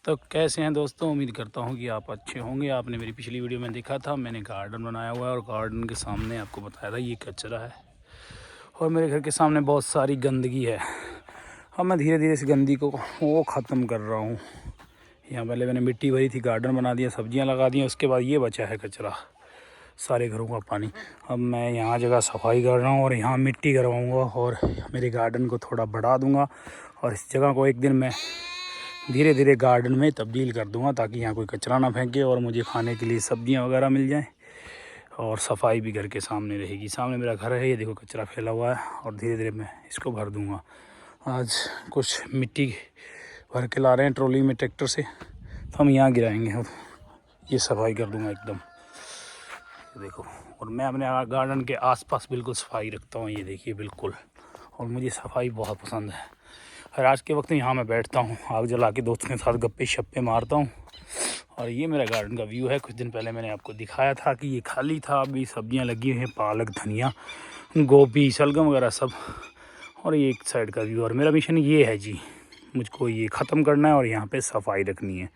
तो कैसे हैं दोस्तों, उम्मीद करता हूं कि आप अच्छे होंगे। आपने मेरी पिछली वीडियो में देखा था, मैंने गार्डन बनाया हुआ है और गार्डन के सामने आपको बताया था ये कचरा है और मेरे घर के सामने बहुत सारी गंदगी है। अब मैं धीरे धीरे इस गंदगी को वो ख़त्म कर रहा हूँ। यहाँ पहले मैंने मिट्टी भरी थी, गार्डन बना दिया, सब्जियाँ लगा दी, उसके बाद ये बचा है कचरा, सारे घरों का पानी। अब मैं यहाँ जगह सफाई कर रहा हूँ और यहाँ मिट्टी करवाऊँगा और मेरे गार्डन को थोड़ा बढ़ा दूँगा और इस जगह को एक दिन मैं धीरे धीरे गार्डन में तब्दील कर दूंगा ताकि यहाँ कोई कचरा ना फेंके और मुझे खाने के लिए सब्जियाँ वगैरह मिल जाएं और सफाई भी घर के सामने रहेगी। सामने मेरा घर है, ये देखो कचरा फैला हुआ है और धीरे धीरे मैं इसको भर दूंगा। आज कुछ मिट्टी भर के ला रहे हैं ट्रॉली में ट्रैक्टर से, तो हम यहाँ गिराएंगे और ये सफाई कर दूँगा एकदम। ये देखो, और मैं अपने गार्डन के आसपास बिल्कुल सफाई रखता हूँ, ये देखिए बिल्कुल। और मुझे सफाई बहुत पसंद है। हर आज के वक्त यहाँ मैं बैठता हूँ, आग जला के दोस्तों के साथ गप्पे शप्पे मारता हूँ। और ये मेरा गार्डन का व्यू है। कुछ दिन पहले मैंने आपको दिखाया था कि ये खाली था, अभी सब्जियाँ लगी हुई हैं, पालक, धनिया, गोभी, शलगम वगैरह सब। और ये एक साइड का व्यू। और मेरा मिशन ये है जी, मुझको ये ख़त्म करना है और यहाँ पे सफाई रखनी है।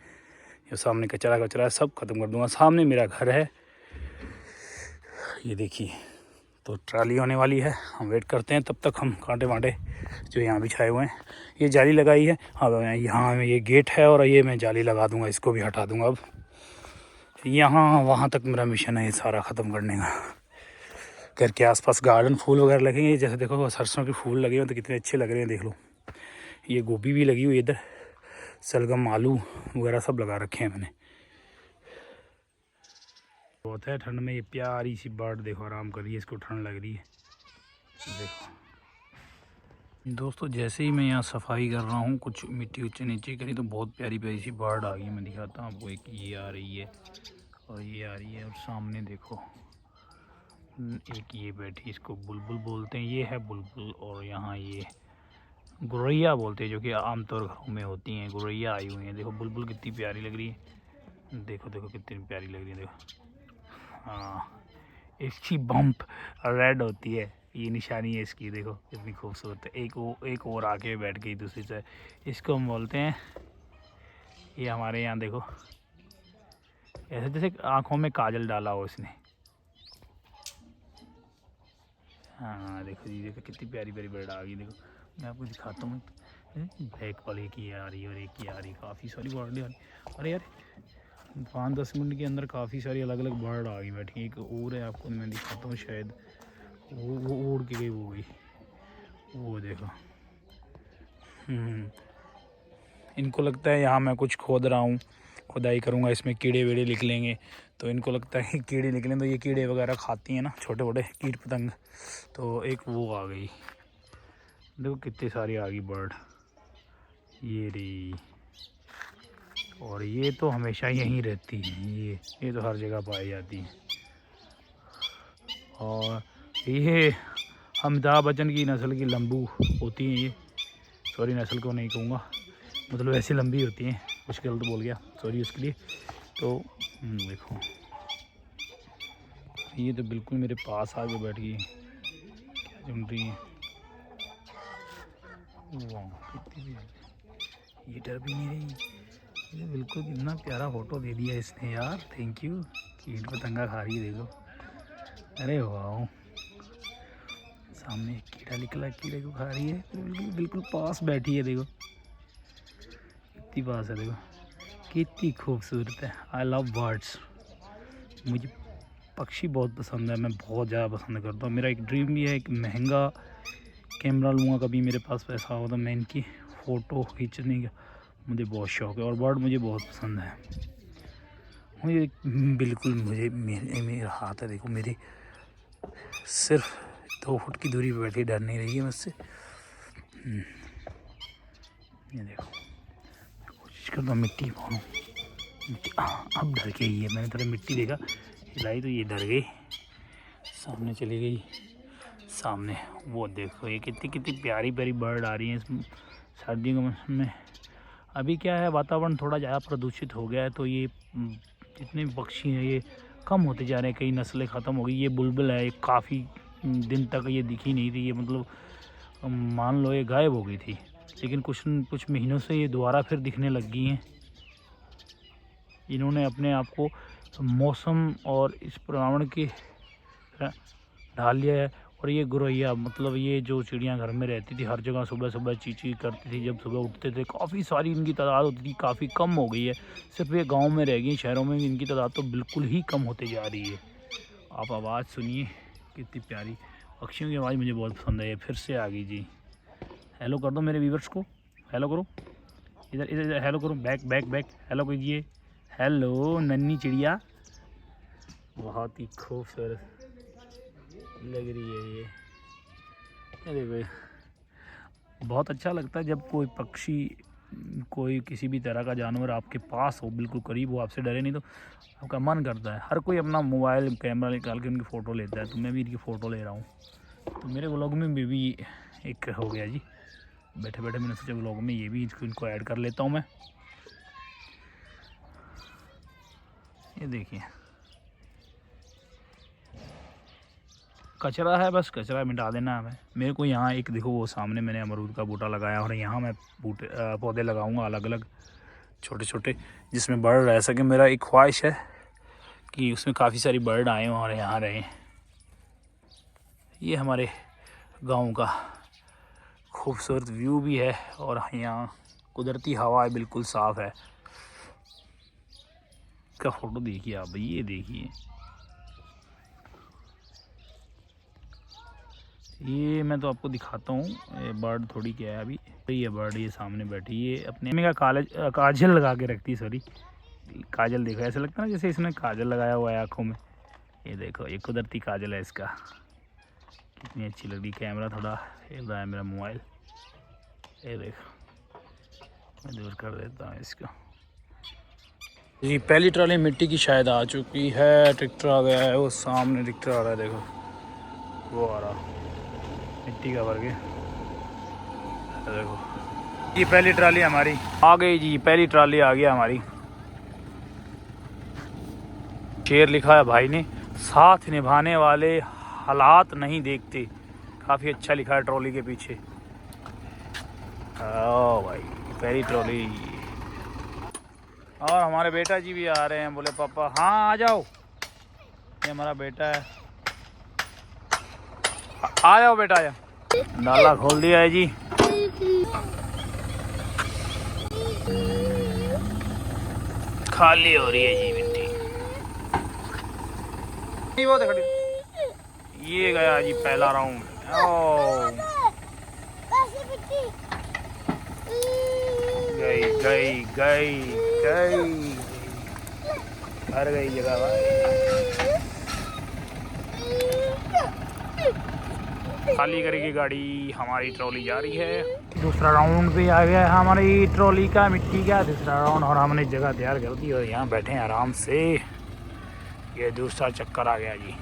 जो सामने कचरा है सब ख़त्म कर दूँगा। सामने मेरा घर है, ये देखिए। तो ट्राली होने वाली है, हम वेट करते हैं। तब तक हम कांटे वांटे जो यहाँ बिछाए हुए हैं, ये जाली लगाई है। अब यहाँ ये गेट है और ये मैं जाली लगा दूँगा, इसको भी हटा दूँगा। अब यहाँ वहाँ तक मेरा मिशन है ये सारा ख़त्म करने का। घर के आसपास गार्डन, फूल वगैरह लगेंगे, जैसे देखो सरसों के फूल लगे हुए तो कितने अच्छे लग रहे हैं, देख लो। ये गोभी भी लगी हुई इधर, शलगम, आलू वगैरह सब लगा रखे हैं मैंने। बहुत है ठंड में। ये प्यारी सी बर्ड देखो आराम कर रही है, इसको ठंड लग रही है, देखो दोस्तों। जैसे ही मैं यहाँ सफाई कर रहा हूँ, कुछ मिट्टी उच्चे नीचे करी तो बहुत प्यारी प्यारी सी बर्ड आ गई। मैं दिखाता हूँ आपको, एक ये आ रही है और ये आ रही है, और सामने देखो एक ये बैठी, इसको बुलबुल बोलते हैं, ये है बुलबुल। और यहाँ ये गुरैया बोलते हैं, जो कि आमतौर घरों में होती हैं। गुरैया आई हुई है, देखो बुलबुल कितनी प्यारी लग रही है, देखो देखो कितनी प्यारी लग रही है, देखो। हाँ, इसकी बम्प रेड होती है, ये निशानी है इसकी, देखो कितनी खूबसूरत है। एक और आके बैठ गई दूसरी से, इसको हम बोलते हैं, ये हमारे यहाँ देखो ऐसे जैसे आँखों में काजल डाला हो इसने। हाँ देखो जी, देखो कितनी प्यारी प्यारी बर्ड आ गई। देखो मैं आपको दिखाता हूँ, ब्लैक वाले की आ रही है और एक की आ रही है, काफ़ी सारी बर्ड आ रही। अरे यार 5-10 मिनट के अंदर काफ़ी सारी अलग अलग बर्ड आ गई बैठी। एक और है, आपको मैं दिखाता हूँ, शायद वो उड़ के गई, वो गई, वो देखो। इनको लगता है यहाँ मैं कुछ खोद रहा हूँ, खुदाई करूँगा, इसमें कीड़े वीड़े निकलेंगे, तो इनको लगता है कि कीड़े निकलें, तो ये कीड़े वगैरह खाती हैं ना, छोटे छोटे कीट पतंग। तो एक वो आ गई, देखो कितनी सारी आ गई बर्ड, ये रही। और ये तो हमेशा यहीं रहती हैं, ये तो हर जगह पाई जाती हैं। और ये अमिताभ बच्चन की नस्ल की लंबू होती हैं ये, सॉरी नस्ल को नहीं कहूँगा, मतलब ऐसी लंबी होती हैं, कुछ गलत बोल गया, सॉरी उसके लिए। तो देखो ये तो बिल्कुल मेरे पास आके बैठ गई, क्या चुन रही है, वाह कितनी, ये डर भी नहीं रही, ये बिल्कुल कितना प्यारा फोटो दे दिया इसने यार, थैंक यू। कीट पतंगा खा रही है, देखो, अरे वाह। सामने एक कीड़ा निकला, कीड़े को खा रही है, बिल्कुल बिल्कुल पास बैठी है, देखो कितनी पास है, देखो कितनी खूबसूरत है। आई लव बर्ड्स, मुझे पक्षी बहुत पसंद है, मैं बहुत ज़्यादा पसंद करता हूँ। मेरा एक ड्रीम भी है, एक महंगा कैमरा लूँगा, कभी मेरे पास पैसा हो तो मैं इनकी फ़ोटो खींचने का मुझे बहुत शौक़ है। और बर्ड मुझे बहुत पसंद है, मुझे बिल्कुल, मुझे मेरा हाथ है, देखो मेरी सिर्फ 2 फुट की दूरी पर बैठी, डर नहीं रही है मुझसे। ये देखो, मैं कोशिश करता हूँ मिट्टी मारूँ, अब डर गई है, मैंने थोड़ा मिट्टी देखा हिलाई तो ये डर गई, सामने चली गई। सामने वो देखो, ये कितनी कितनी प्यारी प्यारी बर्ड आ रही हैं इस सर्दियों के मौसम में। अभी क्या है, वातावरण थोड़ा ज़्यादा प्रदूषित हो गया है, तो ये जितने भी पक्षी हैं ये कम होते जा रहे हैं, कई नस्लें ख़त्म हो गई। ये बुलबुल है, काफ़ी दिन तक ये दिखी नहीं थी, ये मतलब मान लो ये गायब हो गई थी, लेकिन कुछ महीनों से ये दोबारा फिर दिखने लग गई हैं। इन्होंने अपने आप को मौसम और इस पर्यावरण के ढाल लिया है। और ये गौरैया, मतलब ये जो चिड़ियाँ घर में रहती थी, हर जगह सुबह सुबह चींची करती थी जब सुबह उठते थे, काफ़ी सारी इनकी तादाद होती थी, काफ़ी कम हो गई है। सिर्फ ये गांव में रह गई, शहरों में इनकी तादाद तो बिल्कुल ही कम होते जा रही है। आप आवाज़ सुनिए कितनी प्यारी, पक्षियों की आवाज़ मुझे बहुत पसंद है। ये फिर से आ गई जी। हेलो कर दो मेरे व्यूवर्स को, हेलो करो, इधर इधर हेलो करो, बैक बैक बैक हेलो कीजिए। हेलो नन्ही चिड़िया, बहुत ही खूबसूरत लग रही है ये देखो। बहुत अच्छा लगता है जब कोई पक्षी, कोई किसी भी तरह का जानवर आपके पास हो, बिल्कुल करीब हो, आपसे डरे नहीं, तो आपका मन करता है। हर कोई अपना मोबाइल कैमरा निकाल के उनकी फ़ोटो लेता है, तो मैं भी इनकी फ़ोटो ले रहा हूँ। तो मेरे व्लॉग में भी एक हो गया जी, बैठे बैठे मैंने सोचा व्लॉग में ये भी इनको ऐड कर लेता हूँ मैं। ये देखिए कचरा है, बस कचरा मिटा देना हमें। मेरे को यहाँ एक देखो, वो सामने मैंने अमरूद का बूटा लगाया, और यहाँ मैं पौधे लगाऊंगा अलग अलग छोटे छोटे, जिसमें बर्ड रह सके। मेरा एक ख्वाहिश है कि उसमें काफ़ी सारी बर्ड आए और यहाँ रहें। ये हमारे गांव का खूबसूरत व्यू भी है, और यहाँ कुदरती हवा बिल्कुल साफ़ है। इसका फ़ोटो देखिए आप, ये देखिए, ये मैं तो आपको दिखाता हूँ। ये बर्ड थोड़ी क्या है अभी, ये बर्ड ये सामने बैठी, ये अपने का काजल लगा के रखती है, सॉरी काजल। देखो ऐसा लगता है ना जैसे इसने काजल लगाया हुआ है आँखों में। ये देखो, ये कुदरती काजल है इसका, कितनी अच्छी लग रही। कैमरा थोड़ा हिल रहा है मेरा मोबाइल, ये देखो, मैं दूर कर देता हूँ इसको जी। पहली ट्रॉली मिट्टी की शायद आ चुकी है, ट्रैक्टर आ गया है, वो सामने ट्रैक्टर आ रहा है, देखो वो आ रहा, मिट्टी का भर के देखो। ये पहली ट्राली हमारी आ गई जी, पहली ट्राली आ गया हमारी। शेर लिखा है भाई ने, साथ निभाने वाले हालात नहीं देखते, काफ़ी अच्छा लिखा है ट्रॉली के पीछे। ओ भाई पहली ट्रॉली। और हमारे बेटा जी भी आ रहे हैं, बोले पापा हाँ आ जाओ। ये हमारा बेटा है, आ जाओ बेटा, आ जाओ। नाला खोल दिया है जी। खाली हो रही है जी मिट्टी। वो देखो, ये गया जी पहला राउंड। गई गई गई गई, भर गई जगह भाई, खाली करेगी गाड़ी। हमारी ट्रॉली जा रही है, दूसरा राउंड भी आ गया है हमारी ट्रॉली का, मिट्टी का दूसरा राउंड। और हमने जगह तैयार कर दी और यहाँ बैठे हैं आराम से। ये दूसरा चक्कर आ गया जी।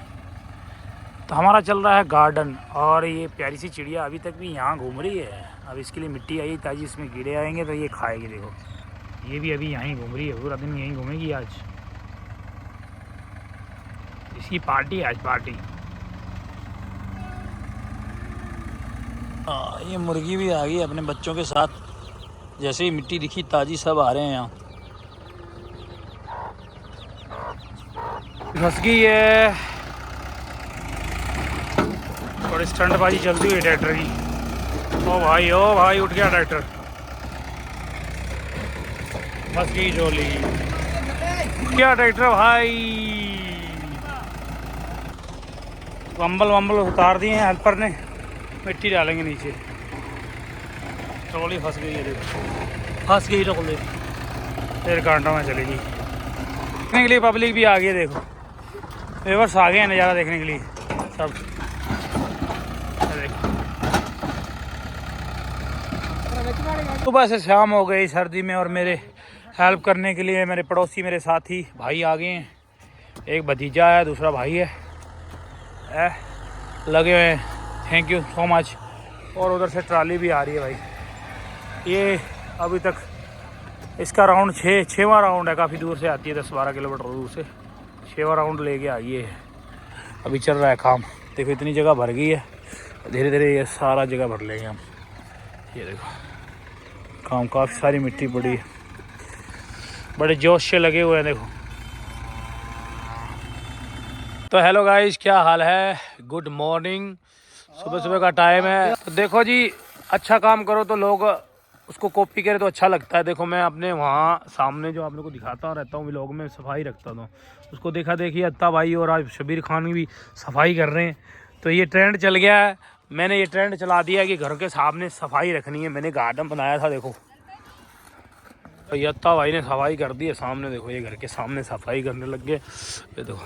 तो हमारा चल रहा है गार्डन, और ये प्यारी सी चिड़िया अभी तक भी यहाँ घूम रही है। अब इसके लिए मिट्टी आई ताकि इसमें कीड़े आएंगे तो ये खाएगी। देखो ये भी अभी यहीं घूम रही है, पूरा दिन यहीं घूमेगी आज। इसकी पार्टी है आज, पार्टी। ये मुर्गी भी आ गई अपने बच्चों के साथ, जैसे ही मिट्टी दिखी ताजी सब आ रहे हैं यहाँ। फंस गई है, और स्टंटबाजी चलती हुई ट्रैक्टर की। ओ भाई उठ गया ट्रैक्टर, फंस गई ट्रॉली, क्या ट्रैक्टर भाई। वंबल उतार दिए हैं हेल्पर ने, मिट्टी डालेंगे नीचे। ट्रॉली फंस गई है, देखो फंस गई ट्रॉली, फिर कांटों में चलेगी। देखने के लिए पब्लिक भी आ गई है, देखो व्यूअर्स आ गए हैं नज़ारा देखने के लिए सब। सुबह से शाम हो गई सर्दी में, और मेरे हेल्प करने के लिए मेरे पड़ोसी, मेरे साथी भाई आ गए हैं। एक भतीजा है, दूसरा भाई है, लगे हुए हैं। Thank you so much. और उधर से ट्राली भी आ रही है भाई। ये अभी तक इसका राउंड छठवां राउंड है, काफ़ी दूर से आती है, 10-12 किलोमीटर दूर से। 6वां राउंड लेके आई है, अभी चल रहा है काम। देखो इतनी जगह भर गई है, धीरे धीरे ये सारा जगह भर लेंगे हम। ये देखो काम, काफ़ी सारी मिट्टी पड़ी है। बड़े जोश से लगे हुए हैं देखो। तो हेलो गाइस, क्या हाल है? Good morning. सुबह सुबह का टाइम है। तो देखो जी, अच्छा काम करो तो लोग उसको कॉपी करे तो अच्छा लगता है। देखो मैं अपने वहाँ सामने जो आप लोगों को दिखाता रहता हूँ व्लॉग में, सफाई रखता था, उसको देखा देखिए अत्ता भाई और आज शबीर खान भी सफाई कर रहे हैं। तो ये ट्रेंड चल गया है, मैंने ये ट्रेंड चला दिया कि घर के सामने सफाई रखनी है। मैंने गार्डन बनाया था देखो, तो ये अत्ता भाई ने सफाई कर दी है सामने। देखो ये घर के सामने सफाई करने लग गए। ये देखो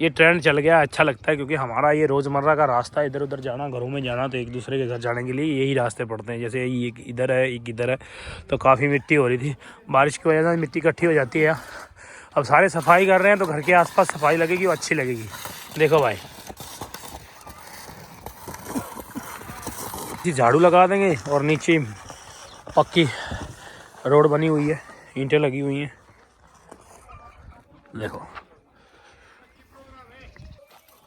ये ट्रेंड चल गया, अच्छा लगता है क्योंकि हमारा ये रोज़मर्रा का रास्ता है, इधर उधर जाना, घरों में जाना, तो एक दूसरे के घर जाने के लिए यही रास्ते पड़ते हैं। जैसे एक इधर है, एक इधर है, तो काफ़ी मिट्टी हो रही थी, बारिश की वजह से मिट्टी इकट्ठी हो जाती है। अब सारे सफाई कर रहे हैं तो घर के आसपास सफाई लगेगी, वो अच्छी लगेगी। देखो भाई झाड़ू लगा देंगे और नीचे पक्की रोड बनी हुई है, ईंटें लगी हुई हैं। देखो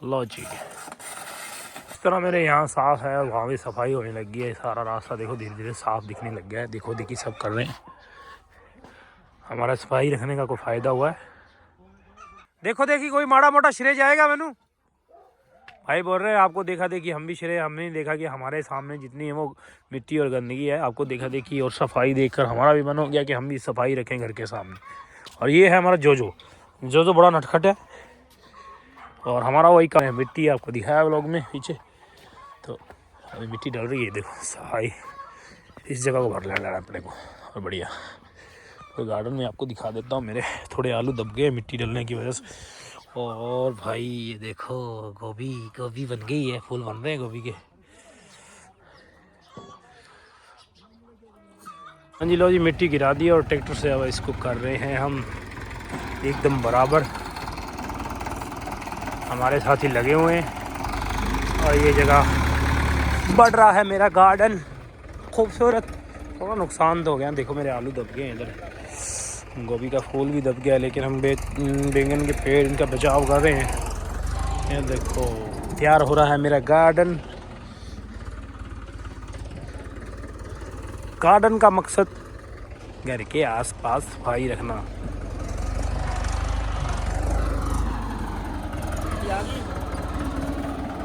लो जी, इस तरह मेरे यहाँ साफ़ है और वहाँ भी सफाई होने लगी है। सारा रास्ता देखो धीरे धीरे साफ दिखने लग गया है। देखो देखी सब कर रहे हैं, हमारा सफाई रखने का कोई फ़ायदा हुआ है। देखो देखी कोई माड़ा मोटा श्रेय जाएगा। मैनू भाई बोल रहे हैं आपको देखा देखी हम भी श्रेय, हमने देखा कि हमारे सामने जितनी है वो मिट्टी और गंदगी है, आपको देखा देखी और सफाई देखकर हमारा भी मन हो गया कि हम भी सफाई रखें घर के सामने। और ये है हमारा जोजो, जोजो बड़ा नटखट है और हमारा वही काम है। मिट्टी आपको दिखाया व्लॉग में पीछे, तो अभी मिट्टी डल रही है। देखो सफाई इस जगह को भर लेना है अपने को। और बढ़िया तो गार्डन में आपको दिखा देता हूँ, मेरे थोड़े आलू दब गए मिट्टी डलने की वजह से। और भाई ये देखो गोभी, गोभी बन गई है, फूल बन रहे हैं गोभी के। हाँ जी लो जी, मिट्टी गिरा दी और ट्रैक्टर से अब इसको कर रहे हैं हम एकदम बराबर। हमारे साथी लगे हुए हैं और ये जगह बढ़ रहा है मेरा गार्डन खूबसूरत। थोड़ा नुकसान तो हो गया, देखो मेरे आलू दब गए हैं, इधर गोभी का फूल भी दब गया, लेकिन हम बैंगन के पेड़ इनका बचाव कर रहे हैं। ये देखो तैयार हो रहा है मेरा गार्डन। गार्डन का मकसद घर के आसपास सफाई रखना।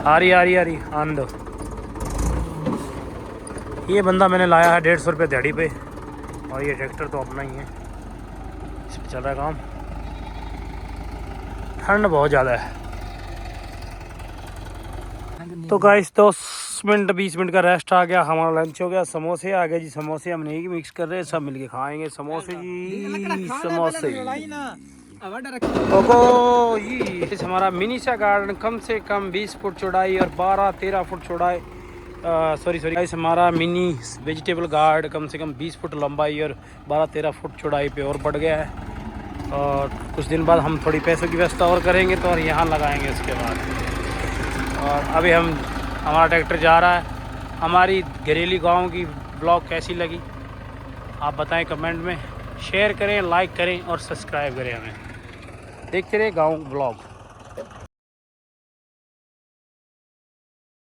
आ रही आन दो। ये बंदा मैंने लाया है 150 रुपये दिहाड़ी पे, और ये ट्रैक्टर तो अपना ही है, इस पर चल रहा है काम। ठंड बहुत ज़्यादा है। तो गाइस 10 मिनट 20 मिनट का रेस्ट आ गया, हमारा लंच हो गया। समोसे आ गए जी, समोसे हम नहीं मिक्स कर रहे हैं, सब मिलके खाएंगे समोसे जी, समोसे। ओको ये हमारा मिनी सा गार्डन, कम से कम 20 फुट चौड़ाई और 12-13 फुट चौड़ाई, सॉरी गाइस, हमारा मिनी वेजिटेबल गार्ड कम से कम 20 फुट लंबाई और 12-13 फुट चौड़ाई पे और बढ़ गया है। और कुछ दिन बाद हम थोड़ी पैसों की व्यवस्था और करेंगे तो और यहाँ लगाएंगे उसके बाद। और अभी हमारा ट्रैक्टर जा रहा है। हमारी घरेली गाँव की ब्लॉग कैसी लगी आप बताएं कमेंट में, शेयर करें, लाइक करें और सब्सक्राइब करें हमें। देखते रहे गाँव ब्लॉग।